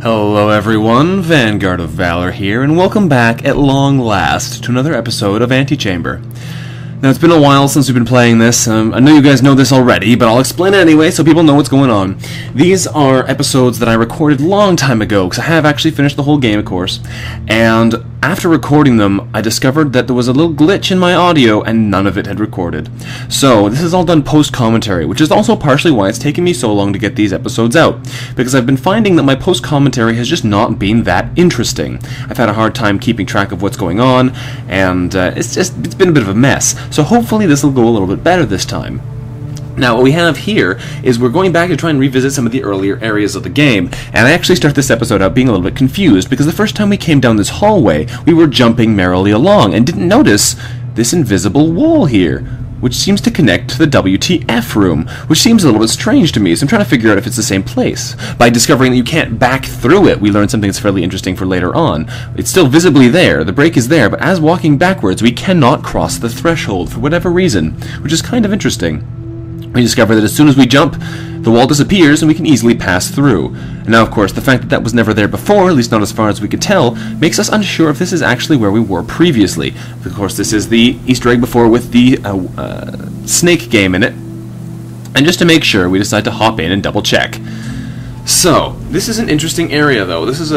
Hello everyone, Vanguard of Valor here, and welcome back at long last to another episode of Antichamber. Now, it's been a while since we've been playing this. I know you guys know this already, but I'll explain it anyway so people know what's going on. These are episodes that I recorded long time ago, because I have actually finished the whole game, of course. And after recording them, I discovered that there was a little glitch in my audio, and none of it had recorded. So, this is all done post-commentary, which is also partially why it's taken me so long to get these episodes out. Because I've been finding that my post-commentary has just not been that interesting. I've had a hard time keeping track of what's going on, and it's been a bit of a mess. So hopefully this will go a little bit better this time. Now, what we have here is we're going back to try and revisit some of the earlier areas of the game, and I actually start this episode out being a little bit confused, because the first time we came down this hallway, we were jumping merrily along, and didn't notice this invisible wall here, which seems to connect to the WTF room, which seems a little bit strange to me, so I'm trying to figure out if it's the same place. By discovering that you can't back through it, we learn something that's fairly interesting for later on. It's still visibly there, the break is there, but as walking backwards, we cannot cross the threshold for whatever reason, which is kind of interesting. We discover that as soon as we jump, the wall disappears and we can easily pass through. And now, of course, the fact that that was never there before, at least not as far as we could tell, makes us unsure if this is actually where we were previously. Of course, this is the Easter egg before with the snake game in it. And just to make sure, we decide to hop in and double check. So, this is an interesting area, though. This is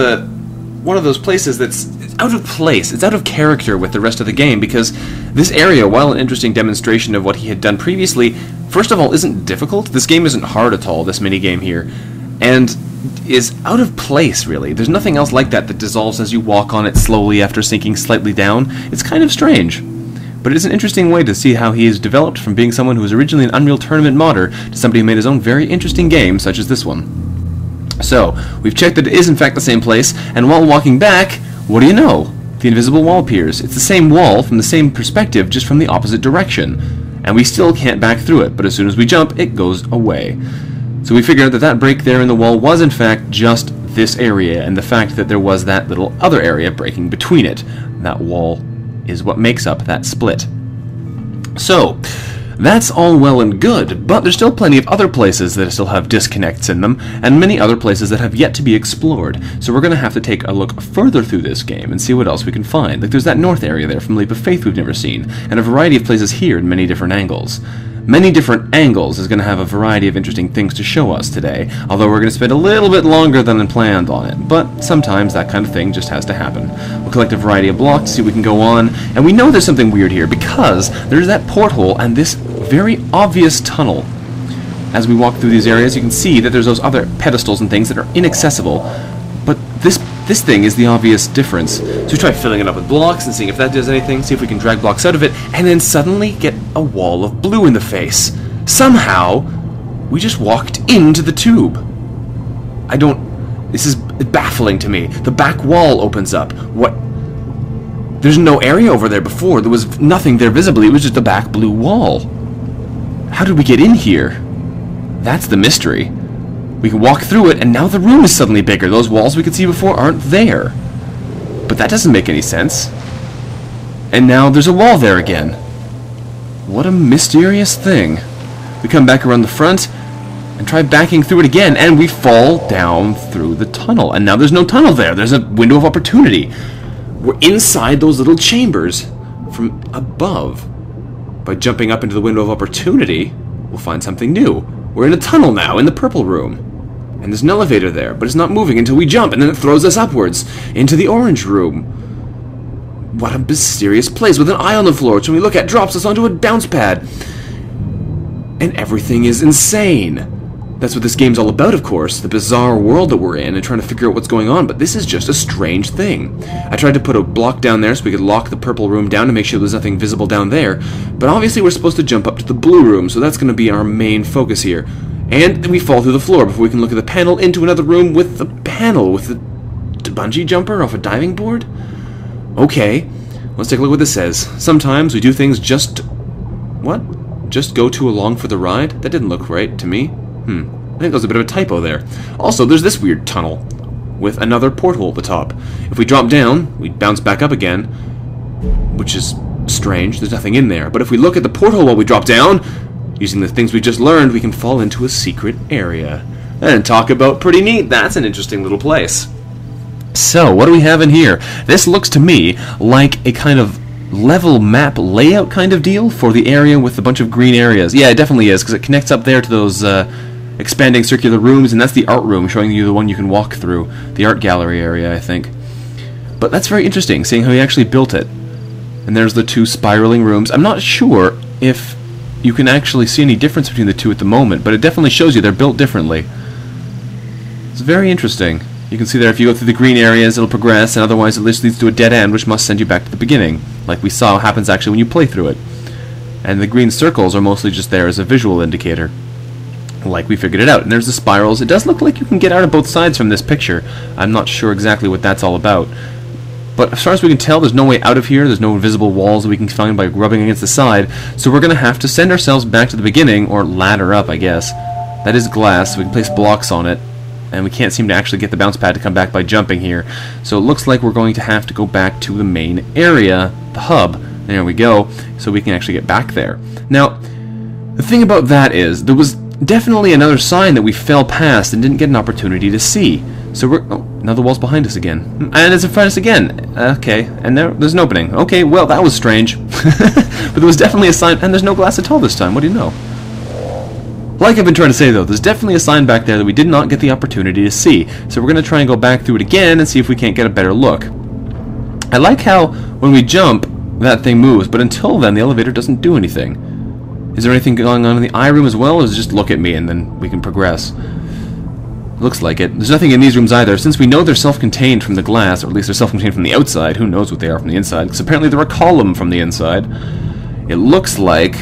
one of those places that's out of place. It's out of character with the rest of the game, because this area, while an interesting demonstration of what he had done previously, first of all, isn't difficult. This game isn't hard at all, this minigame here, and is out of place, really. There's nothing else like that that dissolves as you walk on it slowly after sinking slightly down. It's kind of strange. But it's an interesting way to see how he has developed from being someone who was originally an Unreal Tournament modder to somebody who made his own very interesting game, such as this one. So, we've checked that it is in fact the same place, and while walking back, what do you know? The invisible wall appears. It's the same wall from the same perspective, just from the opposite direction. And we still can't back through it, but as soon as we jump, it goes away. So we figured out that that break there in the wall was in fact just this area, and the fact that there was that little other area breaking between it. That wall is what makes up that split. So, that's all well and good, but there's still plenty of other places that still have disconnects in them, and many other places that have yet to be explored, so we're going to have to take a look further through this game and see what else we can find. Like there's that north area there from Leap of Faith we've never seen, and a variety of places here in many different angles. Many different angles is going to have a variety of interesting things to show us today, although we're going to spend a little bit longer than planned on it, but sometimes that kind of thing just has to happen. We'll collect a variety of blocks, see what we can go on, and we know there's something weird here because there's that porthole and this very obvious tunnel. As we walk through these areas, you can see that there's those other pedestals and things that are inaccessible, but this thing is the obvious difference. So we try filling it up with blocks and seeing if that does anything, see if we can drag blocks out of it, and then suddenly get a wall of blue in the face. Somehow, we just walked into the tube. This is baffling to me. The back wall opens up. What? There's no area over there before. There was nothing there visibly. It was just a back blue wall. How did we get in here? That's the mystery. We can walk through it, and now the room is suddenly bigger. Those walls we could see before aren't there. But that doesn't make any sense. And now there's a wall there again. What a mysterious thing. We come back around the front and try backing through it again, and we fall down through the tunnel. And now there's no tunnel there. There's a window of opportunity. We're inside those little chambers from above. By jumping up into the window of opportunity, we'll find something new. We're in a tunnel now, in the purple room. And there's an elevator there, but it's not moving until we jump, and then it throws us upwards into the orange room. What a mysterious place with an eye on the floor, which when we look at drops us onto a bounce pad. And everything is insane. That's what this game's all about, of course, the bizarre world that we're in and trying to figure out what's going on, but this is just a strange thing. I tried to put a block down there so we could lock the purple room down to make sure there's nothing visible down there, but obviously we're supposed to jump up to the blue room, so that's going to be our main focus here. And we fall through the floor before we can look at the panel into another room with the panel, with the bungee jumper off a diving board? Okay, let's take a look at what this says. Sometimes we do things just... what? Just go too along for the ride? That didn't look right to me. I think there was a bit of a typo there. Also, there's this weird tunnel with another porthole at the top. If we drop down, we bounce back up again, which is strange. There's nothing in there. But if we look at the porthole while we drop down, using the things we just learned, we can fall into a secret area. And talk about pretty neat. That's an interesting little place. So, what do we have in here? This looks to me like a kind of level map layout kind of deal for the area with a bunch of green areas. Yeah, it definitely is, because it connects up there to those expanding circular rooms, and that's the art room, showing you the one you can walk through. The art gallery area, I think. But that's very interesting, seeing how he actually built it. And there's the two spiraling rooms. I'm not sure if you can actually see any difference between the two at the moment, but it definitely shows you they're built differently. It's very interesting. You can see there if you go through the green areas it'll progress, and otherwise it leads to a dead end, which must send you back to the beginning, like we saw happens actually when you play through it. And the green circles are mostly just there as a visual indicator, like we figured it out. And there's the spirals. It does look like you can get out of both sides from this picture. I'm not sure exactly what that's all about. But as far as we can tell, there's no way out of here. There's no invisible walls that we can find by rubbing against the side. So we're going to have to send ourselves back to the beginning, or ladder up, I guess. That is glass, so we can place blocks on it. And we can't seem to actually get the bounce pad to come back by jumping here. So it looks like we're going to have to go back to the main area, the hub. There we go, so we can actually get back there. Now, the thing about that is, there was definitely another sign that we fell past and didn't get an opportunity to see. So we're... Oh, now the wall's behind us again. And it's in front of us again. Okay, and there's an opening. Okay, well, that was strange. But there was definitely a sign, and there's no glass at all this time. What do you know? Like I've been trying to say, though, there's definitely a sign back there that we did not get the opportunity to see. So we're going to try and go back through it again and see if we can't get a better look. I like how, when we jump, that thing moves, but until then, the elevator doesn't do anything. Is there anything going on in the eye room as well, or is it just look at me and then we can progress? Looks like it. There's nothing in these rooms either. Since we know they're self-contained from the glass, or at least they're self-contained from the outside, who knows what they are from the inside, because apparently they're a column from the inside. It looks like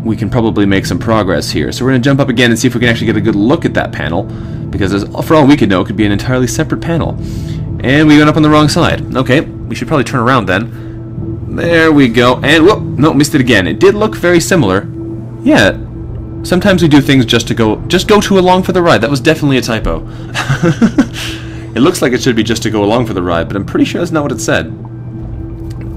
we can probably make some progress here. So we're going to jump up again and see if we can actually get a good look at that panel, because for all we could know, it could be an entirely separate panel. And we went up on the wrong side. Okay, we should probably turn around then. There we go. And whoop, no, missed it again. It did look very similar. Yeah, sometimes we do things just to go to along for the ride. That was definitely a typo. It looks like it should be just to go along for the ride, but I'm pretty sure that's not what it said.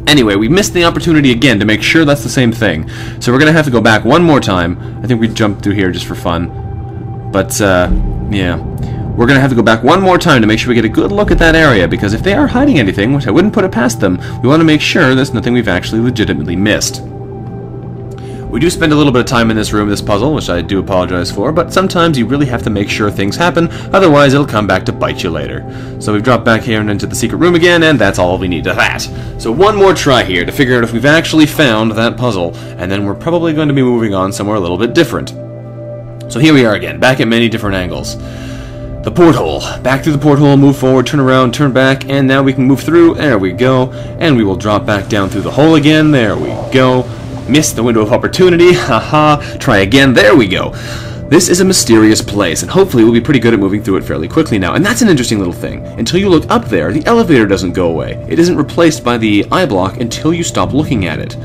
Anyway, we missed the opportunity again to make sure that's the same thing. So we're going to have to go back one more time. I think we jumped through here just for fun. But, yeah. We're going to have to go back one more time to make sure we get a good look at that area, because if they are hiding anything, which I wouldn't put it past them, we want to make sure there's nothing we've actually legitimately missed. We do spend a little bit of time in this room, this puzzle, which I do apologize for, but sometimes you really have to make sure things happen, otherwise it'll come back to bite you later. So we've dropped back here and into the secret room again, and that's all we need to that. So one more try here to figure out if we've actually found that puzzle, and then we're probably going to be moving on somewhere a little bit different. So here we are again, back at many different angles. The porthole. Back through the porthole, move forward, turn around, turn back, and now we can move through. There we go. And we will drop back down through the hole again. There we go. Missed the window of opportunity. Haha. Try again. There we go. This is a mysterious place, and hopefully we'll be pretty good at moving through it fairly quickly now. And that's an interesting little thing. Until you look up there, the elevator doesn't go away. It isn't replaced by the eye block until you stop looking at it.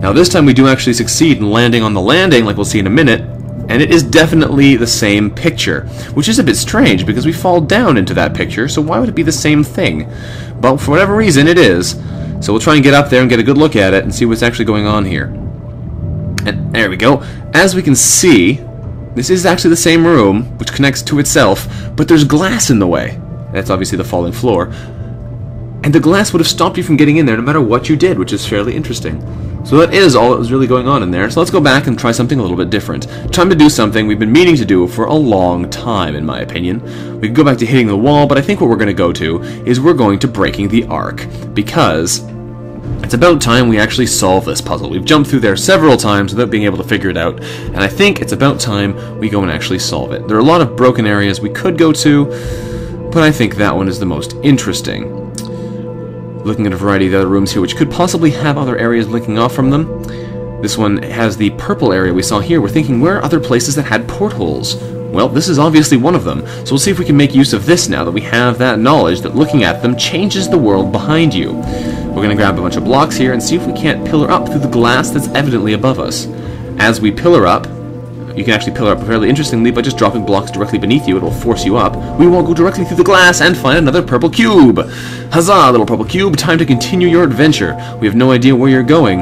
Now this time we do actually succeed in landing on the landing, like we'll see in a minute, and it is definitely the same picture, which is a bit strange because we fall down into that picture, so why would it be the same thing? But for whatever reason, it is. So we'll try and get up there and get a good look at it and see what's actually going on here. And there we go. As we can see, this is actually the same room, which connects to itself, but there's glass in the way. That's obviously the falling floor. And the glass would have stopped you from getting in there no matter what you did, which is fairly interesting. So that is all that was really going on in there. So let's go back and try something a little bit different. Time to do something we've been meaning to do for a long time, in my opinion. We could go back to hitting the wall, but I think what we're going to go to is we're going to breaking the arc, because it's about time we actually solve this puzzle. We've jumped through there several times without being able to figure it out, and I think it's about time we go and actually solve it. There are a lot of broken areas we could go to, but I think that one is the most interesting. Looking at a variety of the other rooms here, which could possibly have other areas linking off from them. This one has the purple area we saw here. We're thinking, where are other places that had portholes? Well, this is obviously one of them, so we'll see if we can make use of this now that we have that knowledge that looking at them changes the world behind you. We're going to grab a bunch of blocks here and see if we can't pillar up through the glass that's evidently above us. As we pillar up, you can actually pillar up fairly interestingly by just dropping blocks directly beneath you. It will force you up. We will go directly through the glass and find another purple cube. Huzzah, little purple cube. Time to continue your adventure. We have no idea where you're going,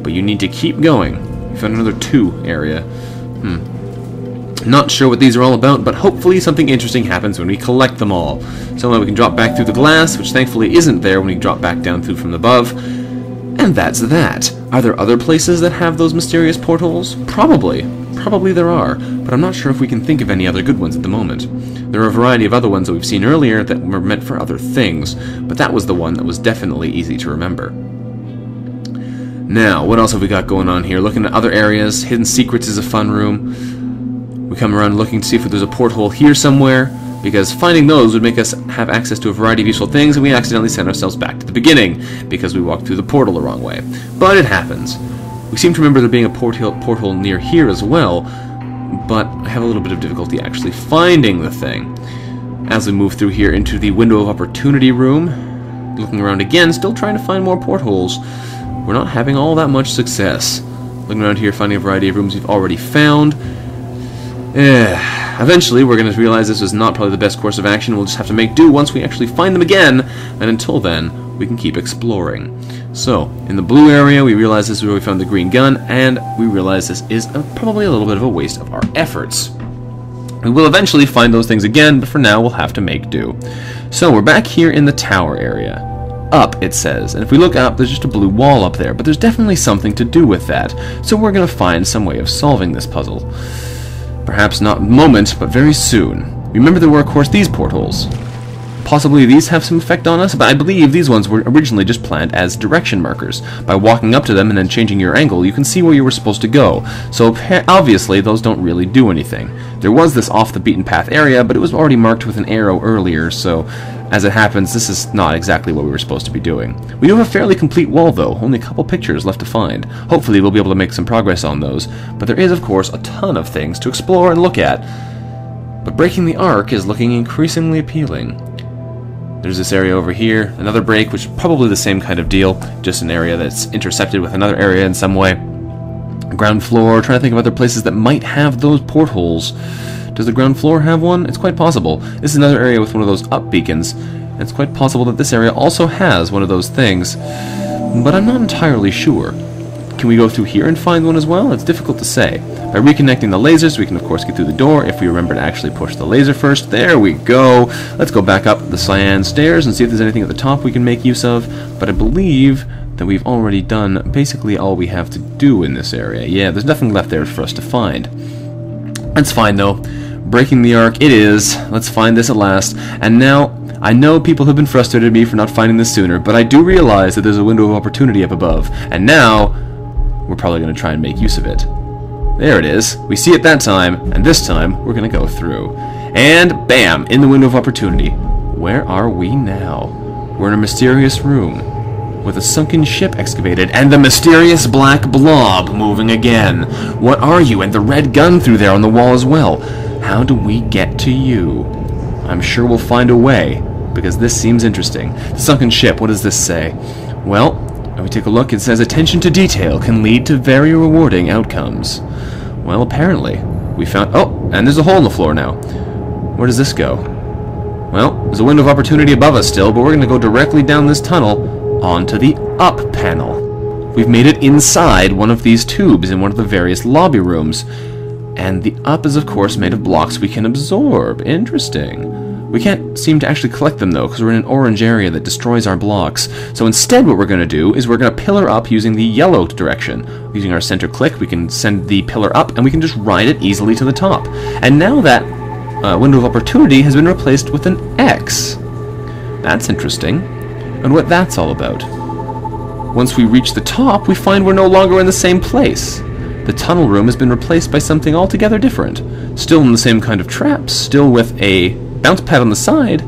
but you need to keep going. We found another 2 area. Not sure what these are all about, but hopefully something interesting happens when we collect them all. Somewhere we can drop back through the glass, which thankfully isn't there when we drop back down through from above. And that's that. Are there other places that have those mysterious portholes? Probably. Probably there are, but I'm not sure if we can think of any other good ones at the moment. There are a variety of other ones that we've seen earlier that were meant for other things, but that was the one that was definitely easy to remember. Now, what else have we got going on here? Looking at other areas. Hidden Secrets is a fun room. We come around looking to see if there's a porthole here somewhere, because finding those would make us have access to a variety of useful things, and we accidentally send ourselves back to the beginning, because we walked through the portal the wrong way. But it happens. We seem to remember there being a porthole near here as well, but I have a little bit of difficulty actually finding the thing. As we move through here into the Window of Opportunity room, looking around again, still trying to find more portholes. We're not having all that much success. Looking around here, finding a variety of rooms we've already found. Eventually, we're going to realize this is not probably the best course of action. We'll just have to make do once we actually find them again, and until then, we can keep exploring. So, in the blue area, we realize this is where we found the green gun, and we realize this is probably a little bit of a waste of our efforts. We will eventually find those things again, but for now, we'll have to make do. So, we're back here in the tower area. Up, it says, and if we look up, there's just a blue wall up there, but there's definitely something to do with that, so we're going to find some way of solving this puzzle. Perhaps not in a moment, but very soon. Remember there were, of course, these portholes. Possibly these have some effect on us, but I believe these ones were originally just planned as direction markers. By walking up to them and then changing your angle, you can see where you were supposed to go. So obviously, those don't really do anything. There was this off-the-beaten-path area, but it was already marked with an arrow earlier, so as it happens, this is not exactly what we were supposed to be doing. We do have a fairly complete wall, though, only a couple pictures left to find. Hopefully we'll be able to make some progress on those, but there is, of course, a ton of things to explore and look at. But breaking the arc is looking increasingly appealing. There's this area over here, another break, which is probably the same kind of deal, just an area that's intercepted with another area in some way. Ground floor, trying to think of other places that might have those portholes. Does the ground floor have one? It's quite possible. This is another area with one of those up beacons, and it's quite possible that this area also has one of those things, but I'm not entirely sure. Can we go through here and find one as well? It's difficult to say. By reconnecting the lasers, we can of course get through the door if we remember to actually push the laser first. There we go. Let's go back up the cyan stairs and see if there's anything at the top we can make use of, but I believe that we've already done basically all we have to do in this area. Yeah, there's nothing left there for us to find. That's fine though. Breaking the arc it is. Let's find this at last. And now, I know people have been frustrated at me for not finding this sooner, but I do realize that there's a window of opportunity up above. And now, we're probably going to try and make use of it. There it is. We see it that time, and this time, we're going to go through. And bam! In the window of opportunity. Where are we now? We're in a mysterious room, with a sunken ship excavated, and the mysterious black blob moving again. What are you? And the red gun through there on the wall as well. How do we get to you? I'm sure we'll find a way, because this seems interesting. The sunken ship, what does this say? Well, when we take a look, it says attention to detail can lead to very rewarding outcomes. Well, apparently, we found... Oh, and there's a hole in the floor now. Where does this go? Well, there's a window of opportunity above us still, but we're going to go directly down this tunnel onto the up panel. We've made it inside one of these tubes in one of the various lobby rooms. And the up is, of course, made of blocks we can absorb. Interesting. We can't seem to actually collect them, though, because we're in an orange area that destroys our blocks. So instead what we're going to do is we're going to pillar up using the yellow direction. Using our center click, we can send the pillar up, and we can just ride it easily to the top. And now that window of opportunity has been replaced with an X. That's interesting. And what that's all about. Once we reach the top, we find we're no longer in the same place. The tunnel room has been replaced by something altogether different. Still in the same kind of traps, still with a bounce pad on the side,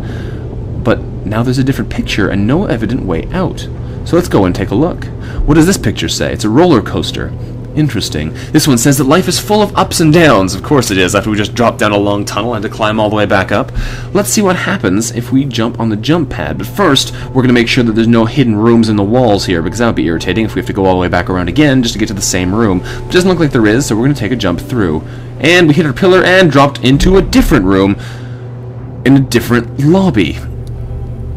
but now there's a different picture and no evident way out. So let's go and take a look. What does this picture say? It's a roller coaster. Interesting. This one says that life is full of ups and downs. Of course it is, after we just dropped down a long tunnel and had to climb all the way back up. Let's see what happens if we jump on the jump pad. But first, we're going to make sure that there's no hidden rooms in the walls here, because that would be irritating if we have to go all the way back around again just to get to the same room. It doesn't look like there is, so we're going to take a jump through. And we hit our pillar and dropped into a different room in a different lobby.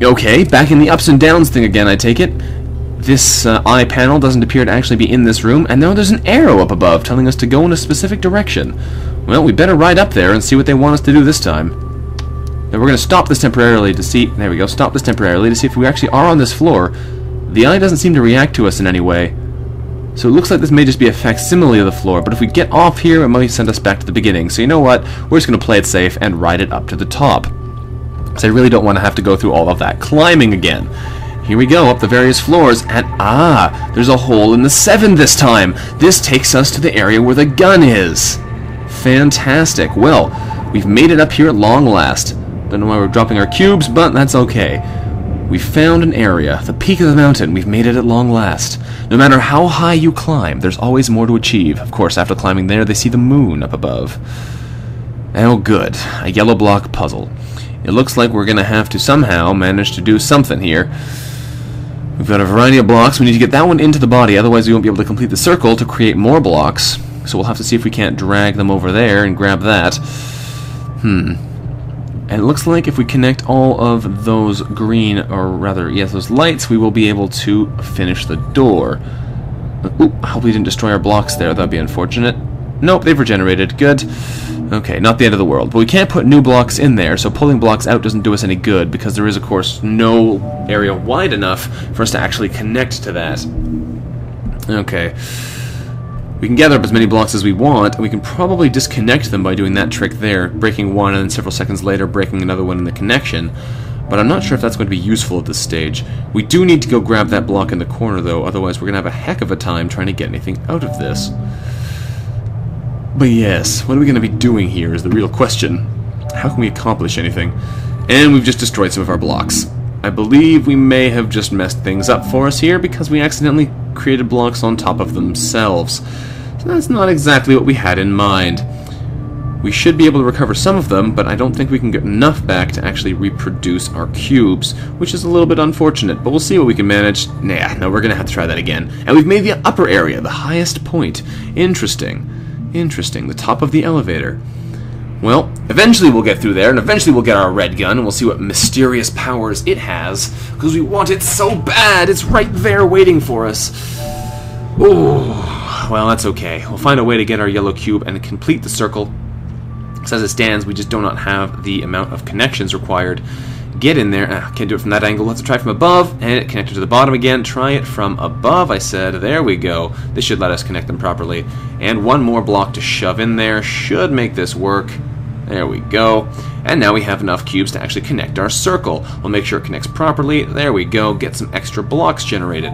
Okay, back in the ups and downs thing again, I take it. This eye panel doesn't appear to actually be in this room, and now there's an arrow up above telling us to go in a specific direction. Well, we better ride up there and see what they want us to do this time. Now we're going to stop this temporarily to see... There we go, stop this temporarily to see if we actually are on this floor. The eye doesn't seem to react to us in any way. So it looks like this may just be a facsimile of the floor, but if we get off here, it might send us back to the beginning. So you know what? We're just going to play it safe and ride it up to the top. Because I really don't want to have to go through all of that climbing again. Here we go, up the various floors, and there's a hole in the 7 this time. This takes us to the area where the gun is. Fantastic. Well, we've made it up here at long last. Don't know why we're dropping our cubes, but that's okay. We found an area, the peak of the mountain. We've made it at long last. No matter how high you climb, there's always more to achieve. Of course, after climbing there, they see the moon up above. Oh, good. A yellow block puzzle. It looks like we're going to have to somehow manage to do something here. We've got a variety of blocks. We need to get that one into the body, otherwise we won't be able to complete the circle to create more blocks. So we'll have to see if we can't drag them over there and grab that. And it looks like if we connect all of those green, or rather, yes, those lights, we will be able to finish the door. Oop, I hope we didn't destroy our blocks there. That'd be unfortunate. Nope, they've regenerated. Good. Okay, not the end of the world. But we can't put new blocks in there, so pulling blocks out doesn't do us any good, because there is, of course, no area wide enough for us to actually connect to that. Okay. We can gather up as many blocks as we want, and we can probably disconnect them by doing that trick there, breaking one and then several seconds later breaking another one in the connection. But I'm not sure if that's going to be useful at this stage. We do need to go grab that block in the corner, though, otherwise we're going to have a heck of a time trying to get anything out of this. But yes, what are we going to be doing here is the real question. How can we accomplish anything? And we've just destroyed some of our blocks. I believe we may have just messed things up for us here because we accidentally created blocks on top of themselves. So that's not exactly what we had in mind. We should be able to recover some of them, but I don't think we can get enough back to actually reproduce our cubes, which is a little bit unfortunate, but we'll see what we can manage. Nah, no, we're going to have to try that again. And we've made the upper area, the highest point. Interesting. Interesting, the top of the elevator. Well, eventually we'll get through there, and eventually we'll get our red gun, and we'll see what mysterious powers it has, because we want it so bad. It's right there waiting for us. Ooh, well, that's okay. We'll find a way to get our yellow cube and complete the circle. So as it stands, we just do not have the amount of connections required. Get in there. Can't do it from that angle. Let's try from above, and it connected to the bottom again. Try it from above, I said. There we go. This should let us connect them properly. And one more block to shove in there should make this work. There we go. And now we have enough cubes to actually connect our circle. We'll make sure it connects properly. There we go. Get some extra blocks generated.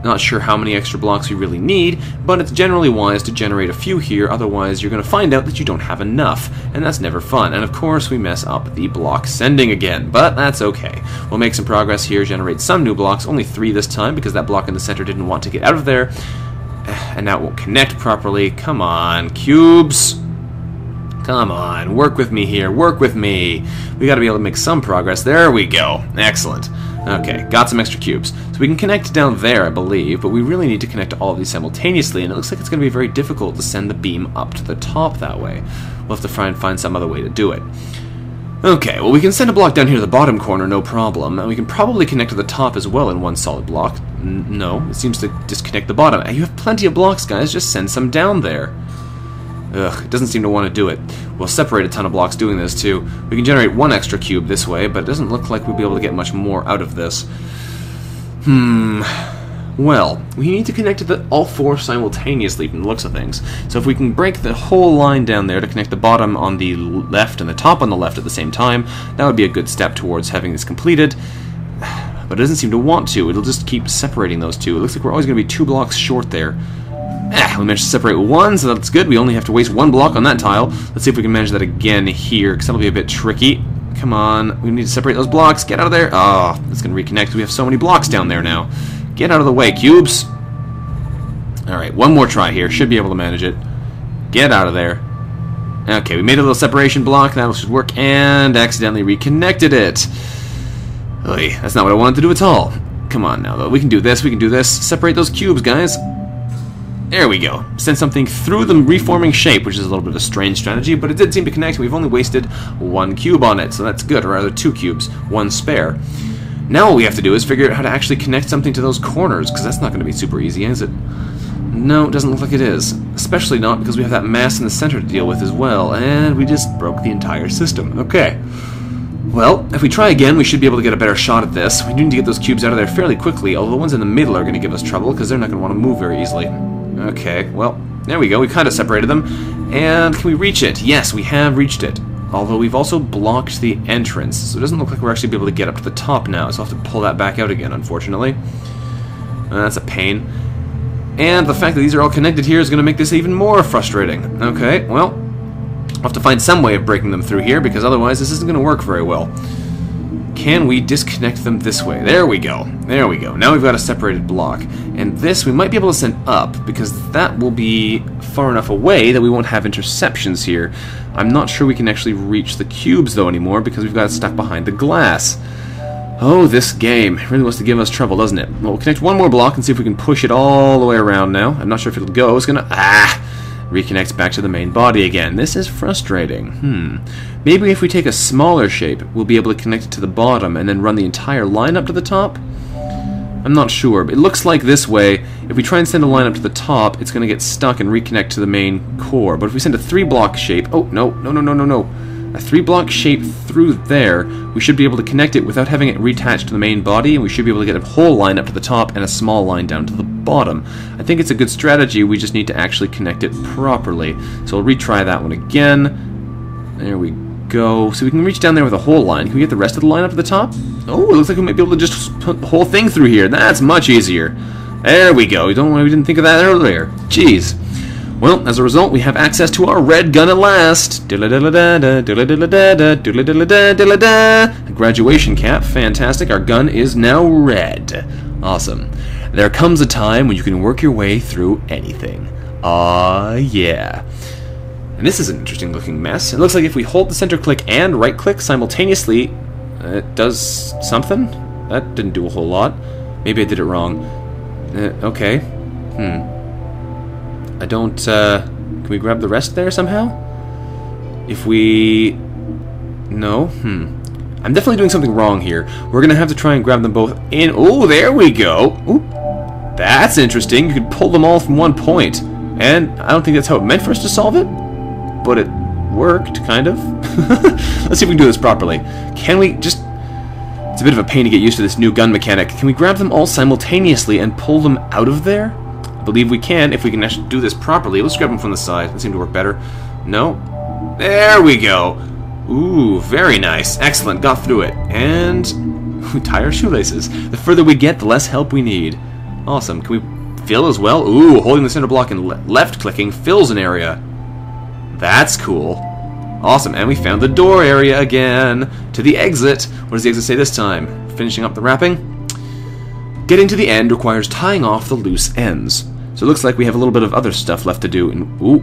Not sure how many extra blocks we really need, but it's generally wise to generate a few here, otherwise you're going to find out that you don't have enough, and that's never fun. And of course we mess up the block sending again, but that's okay. We'll make some progress here, generate some new blocks, only 3 this time because that block in the center didn't want to get out of there, and now it won't connect properly. Come on, cubes! Come on, work with me here, work with me. We gotta be able to make some progress. There we go. Excellent. Okay, got some extra cubes. So we can connect down there, I believe, but we really need to connect to all of these simultaneously, and it looks like it's going to be very difficult to send the beam up to the top that way. We'll have to try and find some other way to do it. Okay, well we can send a block down here to the bottom corner, no problem, and we can probably connect to the top as well in one solid block. No, it seems to disconnect the bottom. You have plenty of blocks, guys, just send some down there. Ugh, it doesn't seem to want to do it. We'll separate a ton of blocks doing this, too. We can generate one extra cube this way, but it doesn't look like we'll be able to get much more out of this. Well, we need to connect to all 4 simultaneously from the looks of things. So if we can break the whole line down there to connect the bottom on the left and the top on the left at the same time, that would be a good step towards having this completed. But it doesn't seem to want to. It'll just keep separating those two. It looks like we're always going to be 2 blocks short there. We managed to separate one, so that's good. We only have to waste 1 block on that tile. Let's see if we can manage that again here, because that'll be a bit tricky. Come on. We need to separate those blocks. Get out of there. Oh, it's going to reconnect. We have so many blocks down there now. Get out of the way, cubes. Alright, one more try here. Should be able to manage it. Get out of there. Okay, we made a little separation block. That should work, and accidentally reconnected it. Oy, that's not what I wanted to do at all. Come on now, though. We can do this. We can do this. Separate those cubes, guys. There we go. Send something through the reforming shape, which is a little bit of a strange strategy, but it did seem to connect. We've only wasted 1 cube on it, so that's good, or rather 2 cubes, 1 spare. Now what we have to do is figure out how to actually connect something to those corners, because that's not going to be super easy, is it? No, it doesn't look like it is. Especially not because we have that mass in the center to deal with as well, and we just broke the entire system. Okay. Well, if we try again, we should be able to get a better shot at this. We need to get those cubes out of there fairly quickly, although the ones in the middle are going to give us trouble because they're not going to want to move very easily. Okay, well, there we go. We kind of separated them. And can we reach it? Yes, we have reached it. Although we've also blocked the entrance, so it doesn't look like we're actually be able to get up to the top now, so I'll have to pull that back out again, unfortunately. That's a pain. And the fact that these are all connected here is going to make this even more frustrating. Okay, well, I'll have to find some way of breaking them through here, because otherwise this isn't going to work very well. Can we disconnect them this way? There we go. There we go. Now we've got a separated block. And this we might be able to send up, because that will be far enough away that we won't have interceptions here. I'm not sure we can actually reach the cubes, though, anymore, because we've got it stuck behind the glass. Oh, this game really wants to give us trouble, doesn't it? Well, we'll connect one more block and see if we can push it all the way around now. I'm not sure if it'll go. It's gonna... reconnect back to the main body again. This is frustrating. Maybe if we take a smaller shape, we'll be able to connect it to the bottom and then run the entire line up to the top? I'm not sure, but it looks like this way, if we try and send a line up to the top, it's going to get stuck and reconnect to the main core. But if we send a 3-block shape... Oh, no. A 3-block shape through there, we should be able to connect it without having it reattached to the main body, and we should be able to get a whole line up to the top and a small line down to the bottom. I think it's a good strategy, we just need to actually connect it properly. So we'll retry that one again. There we go. So we can reach down there with a whole line. Can we get the rest of the line up to the top? Oh, it looks like we might be able to just put the whole thing through here. That's much easier. There we go. We didn't think of that earlier. Jeez. Well, as a result, we have access to our red gun at last. A graduation cap. Fantastic. Our gun is now red. Awesome. There comes a time when you can work your way through anything. Yeah. And this is an interesting looking mess. It looks like if we hold the center click and right click simultaneously, it does something? That didn't do a whole lot. Maybe I did it wrong. Okay. I don't, can we grab the rest there somehow? If we... No? I'm definitely doing something wrong here. We're gonna have to try and grab them both in... Oh, there we go! Ooh, that's interesting. You could pull them all from one point. And I don't think that's how it meant for us to solve it. But it worked, kind of. Let's see if we can do this properly. Can we just... It's a bit of a pain to get used to this new gun mechanic. Can we grab them all simultaneously and pull them out of there? I believe we can, if we can actually do this properly. Let's grab them from the side. That seemed to work better. No? There we go! Ooh, very nice. Excellent, got through it. And we tie our shoelaces. The further we get, the less help we need. Awesome. Can we fill as well? Ooh, holding the center block and left-clicking fills an area. That's cool. Awesome, and we found the door area again. To the exit. What does the exit say this time? Finishing up the wrapping? Getting to the end requires tying off the loose ends. So it looks like we have a little bit of other stuff left to do. And ooh,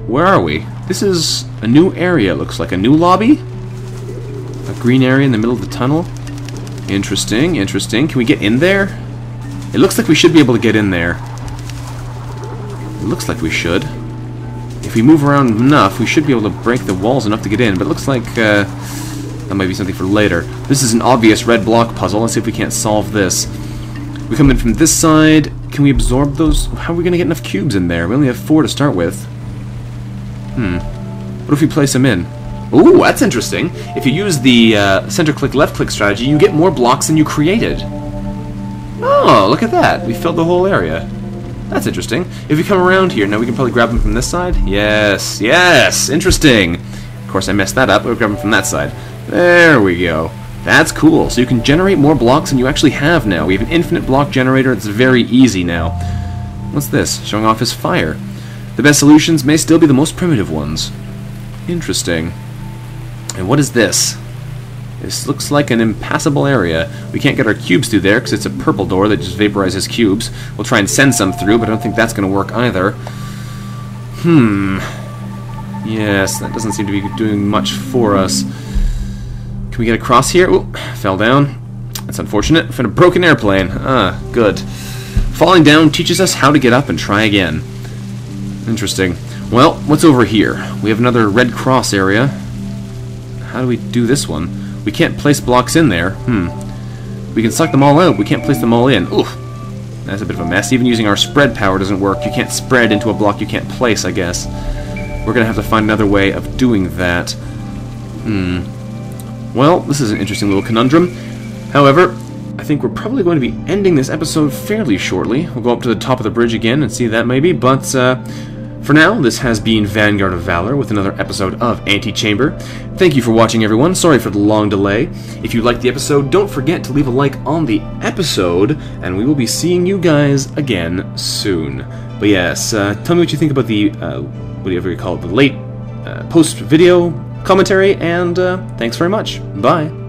where are we? This is a new area, looks like. A new lobby? A green area in the middle of the tunnel? Interesting, interesting. Can we get in there? It looks like we should be able to get in there. It looks like we should. If we move around enough, we should be able to break the walls enough to get in, but it looks like that might be something for later. This is an obvious red block puzzle. Let's see if we can't solve this. We come in from this side. Can we absorb those? How are we going to get enough cubes in there? We only have 4 to start with. What if we place them in? Ooh, that's interesting. If you use the center-click, left-click strategy, you get more blocks than you created. Oh, look at that. We filled the whole area. That's interesting. If we come around here, now we can probably grab them from this side? Yes, yes, interesting. Of course, I messed that up. We'll grab them from that side. There we go. That's cool. So you can generate more blocks than you actually have now. We have an infinite block generator. It's very easy now. What's this? Showing off his fire. The best solutions may still be the most primitive ones. Interesting. And what is this? This looks like an impassable area. We can't get our cubes through there because it's a purple door that just vaporizes cubes. We'll try and send some through, but I don't think that's going to work either. Yes, that doesn't seem to be doing much for us. Can we get across here? Ooh, fell down. That's unfortunate. Found a broken airplane. Good. Falling down teaches us how to get up and try again. Interesting. Well, what's over here? We have another red cross area. How do we do this one? We can't place blocks in there. We can suck them all out. We can't place them all in. Oof. That's a bit of a mess. Even using our spread power doesn't work. You can't spread into a block you can't place, I guess. We're going to have to find another way of doing that. Well, this is an interesting little conundrum. However, I think we're probably going to be ending this episode fairly shortly. We'll go up to the top of the bridge again and see that maybe, but for now, this has been Vanguard of Valor with another episode of Antichamber. Thank you for watching, everyone. Sorry for the long delay. If you liked the episode, don't forget to leave a like on the episode, and we will be seeing you guys again soon. But yes, tell me what you think about the, whatever you call it, the late post-video commentary, and thanks very much. Bye.